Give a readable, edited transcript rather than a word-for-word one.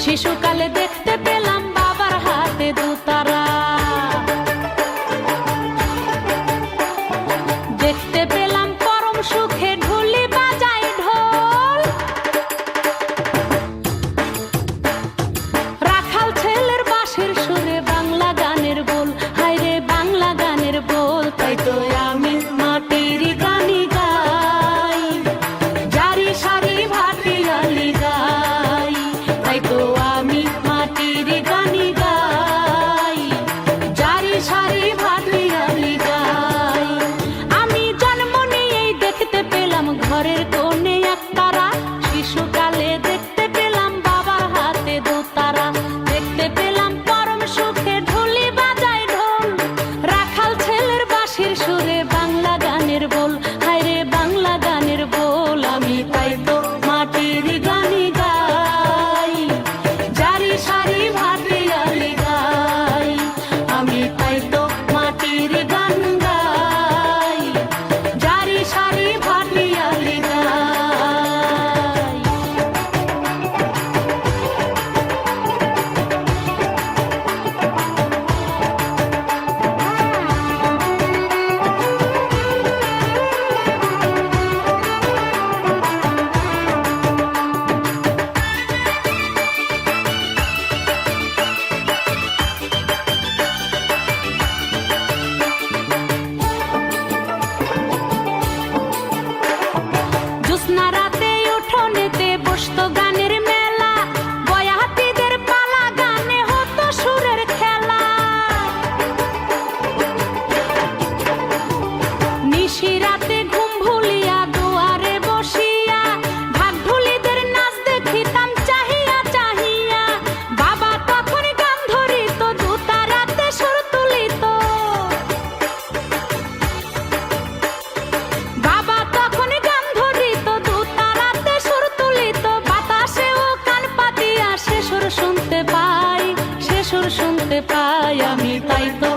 শিশুকালে দেখতে পেলাম বাবার হাতে দুতারা, দেখতে পেলাম পরম সুখে ঢুলি বাজায় ঢোল। রাখাল ছেলের বাঁশির সুরে বাংলা গানের বোল, হায় রে বাংলা গানের বোল। তাই তো আমি মাটির গানি গাই, জারি সারি ভাটিয়ালি গাই। তাই তো আমি মাটির গানি গাই, জারি সারি ভাটিয়ালি গাই। আমি জন্ম নিয়েই দেখতে পেলাম ঘরের কোণে একতারা, শিশুকালে দেখতে পেলাম বাবার হাতে দুতারা, দেখতে পেলাম পরম সুখে ঢুলি বাজায় ঢোল। রাখাল ছেলের বাঁশির সুরে বাংলা গানের বোল, হায় রে বাংলা গানের বোল। আমি তাই তো মাটির গানি গাই, জারি সারি ভাটিয়ালি গাই। আমি তাই তো মাটির গান গাই, জারি সারি ভাটিয়ালি গাই। জ্যোৎস্না রাতে উঠোনেতে বসতো গানের মেলা, বয়াতিদের পালা গানে হতো সুরের খেলা। নিশি রাতে ঘুম ভুলিয়া দুয়ারে বসিয়া ঢাকঢুলিদের নাচ দেখিতাম চাহিয়া চাহিয়া। বাবা তখন গান ধরিত, দুতারাতে সুর তুলিত। বাবা তখন গান ধরিত, দুতারাতে সুর তুলিত। বাতাসেও কান পাতিয়া সে সুর শুনতে পাই, সে সুর শুনতে পাই। আমি তাই তো